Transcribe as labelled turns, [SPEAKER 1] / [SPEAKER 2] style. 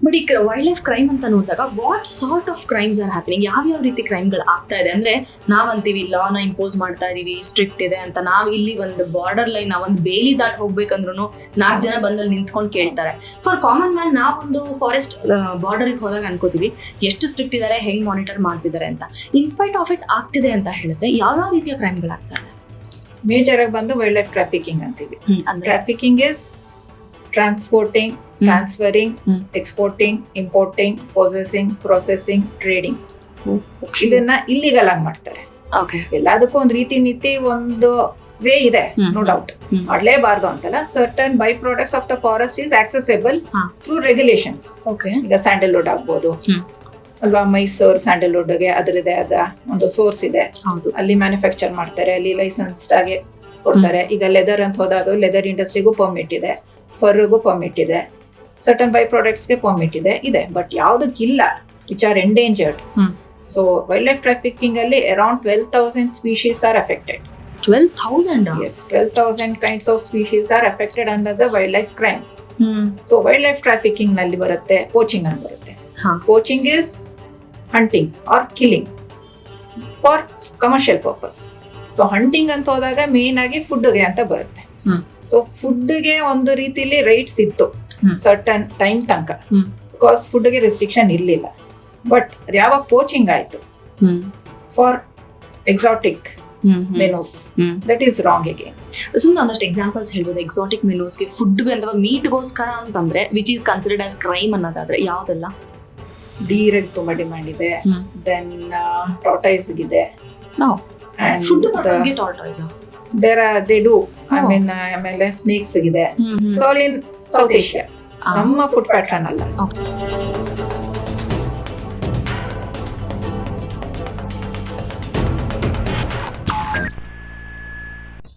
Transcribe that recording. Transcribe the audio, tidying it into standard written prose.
[SPEAKER 1] But ಈ wild life crime ಅಂತ ನೋಡಿದಾಗ what sort of crimes are happening, ಯಾವ ರೀತಿ ಕ್ರೈಮ್ಗಳು ಆಗ್ತಾ ಇದೆ? ಅಂದ್ರೆ ನಾವಂತೀವಿ ಲಾನ ಇಂಪೋಸ್ ಮಾಡ್ತಾ ಇದೀವಿ, ಸ್ಟ್ರಿಕ್ಟ್ ಇದೆ ಅಂತ. ನಾವು ಇಲ್ಲಿ ಒಂದು ಬಾರ್ಡರ್ ಲೈನ್, ನಾವೊಂದು ಬೇಲಿ ದಾಟ್ ಹೋಗ್ಬೇಕಂದ್ರೂ 4 ಜನ ಬಂದಲ್ಲಿ ನಿಂತ್ಕೊಂಡು ಕೇಳ್ತಾರೆ. ಫಾರ್ ಕಾಮನ್ ಮ್ಯಾನ್ ನಾವೊಂದು ಫಾರೆಸ್ಟ್ ಬಾರ್ಡರ್ಗೆ ಹೋದಾಗ ಅನ್ಕೋತೀವಿ ಎಷ್ಟು ಸ್ಟ್ರಿಕ್ಟ್ ಇದ್ದಾರೆ, ಹೆಂಗ್ ಮಾನಿಟರ್ ಮಾಡ್ತಿದ್ದಾರೆ ಅಂತ. ಇನ್ಸ್ಪೈಟ್ ಆಫ್ ಇಟ್ ಆಗ್ತಿದೆ ಅಂತ ಹೇಳಿದ್ರೆ ಯಾವ ರೀತಿಯ ಕ್ರೈಮ್ಗಳಾಗ್ತದೆ?
[SPEAKER 2] ಮೇಜರ್ ಆಗಿ ಬಂದು ವೈಲ್ಡ್ ಲೈಫ್ ಟ್ರಾಫಿಕಿಂಗ್ ಅಂತೀವಿ. Trafficking is transporting, transferring, exporting, importing, possessing, processing, trading. ಇದನ್ನ ಇಲ್ಲಿಗಲ್ ಆಗಿ ಮಾಡ್ತಾರೆ. ಎಲ್ಲದಕ್ಕೂ ಒಂದು ರೀತಿ ನೀತಿ, ಒಂದು ವೇ ಇದೆ, ನೋ ಡೌಟ್. ಮಾಡ್ಲೇಬಾರ್ದು ಅಂತಲ್ಲ. Certain by products of the forest is accessible through regulations. ಈಗ ಸ್ಯಾಂಡಲ್ವುಡ್ ಆಗ್ಬೋದು ಅಲ್ವಾ, ಮೈಸೂರು ಸ್ಯಾಂಡಲ್ವುಡ್ಗೆ ಅದರದೇ ಆದ ಒಂದು ಸೋರ್ಸ್ ಇದೆ, ಅಲ್ಲಿ ಮ್ಯಾನುಫ್ಯಾಕ್ಚರ್ ಮಾಡ್ತಾರೆ, ಅಲ್ಲಿ ಲೈಸೆನ್ಸ್ಡ್ ಆಗಿ ಕೊಡ್ತಾರೆ. ಈಗ ಲೆದರ್ ಅಂತ ಹೋದಾಗ ಲೆದರ್ ಇಂಡಸ್ಟ್ರಿಗೂ ಪರ್ಮಿಟ್ ಇದೆ, ಫರ್ಗೂ ಪರ್ಮಿಟ್ ಇದೆ, ಸರ್ಟನ್ ಬೈ ಪ್ರಾಡಕ್ಟ್ಸ್ಗೆ ಪರ್ಮಿಟ್ ಇದೆ. ಬಟ್ ಯಾವುದಕ್ಕಿಲ್ಲ, which are endangered. So wildlife trafficking ಅಲ್ಲಿ around 12,000 species are affected.
[SPEAKER 1] 12,000?
[SPEAKER 2] Yes, 12,000 kinds of species are affected under the wildlife crime. So wildlife trafficking ನಲ್ಲಿ ಬರುತ್ತೆ poaching ಅಂತ ಬರುತ್ತೆ. Poaching is hunting or killing for commercial purpose. So hunting ಅಂತ ಹೋದಾಗ main ಆಗಿ ಫುಡ್ಗೆ ಅಂತ ಬರುತ್ತೆ. ಸೊ ಫುಡ್ಗೆ ಒಂದು ರೀತಿಲಿ ರೈಟ್ಸ್ ಇತ್ತು ಸರ್ಟನ್ ಟೈಮ್ ತನಕ, ಬಿಕಾಸ್ ಫುಡ್ಗೆ ರೆಸ್ಟ್ರಿಕ್ಷನ್ ಇರ್ಲಿಲ್ಲ. ಬಟ್ ಅದು ಯಾವಾಗ ಪೋಚಿಂಗ್ ಆಯ್ತು for exotic menus, that is wrong again.
[SPEAKER 1] ಸುಮ್ಮನೆ ಒಂದಷ್ಟು ಎಕ್ಸಾಂಪಲ್ಸ್ ಹೇಳ್ಬೋದು. ಎಕ್ಸಾಟಿಕ್ ಮೆನೂಸ್ಗೆ, ಫುಡ್ಗೆ ಅಥವಾ ಮೀಟ್ಗೋಸ್ಕರ ಅಂತಂದ್ರೆ which is considered as crime ಅನ್ನೋದಾದ್ರೆ ಯಾವ್ದೆಲ್ಲ?
[SPEAKER 2] ಡೀರ್ಗೆ ತುಂಬಾ ಡಿಮ್ಯಾಂಡ್ ಇದೆ, ದೆನ್ ಟಾರ್ಟೈಸ್ ಇದೆ,
[SPEAKER 1] ಫುಡ್ ಪರ್ಪಸ್ಗೆ tortoise
[SPEAKER 2] they do. I mean, ಆಮೇಲೆ ಸ್ನೇಕ್ಸ್ ಇದೆ. So all in South Asia, ನಮ್ಮ ಫುಡ್ ಪ್ಯಾಟರ್ನ್ ಅಲ್ಲ.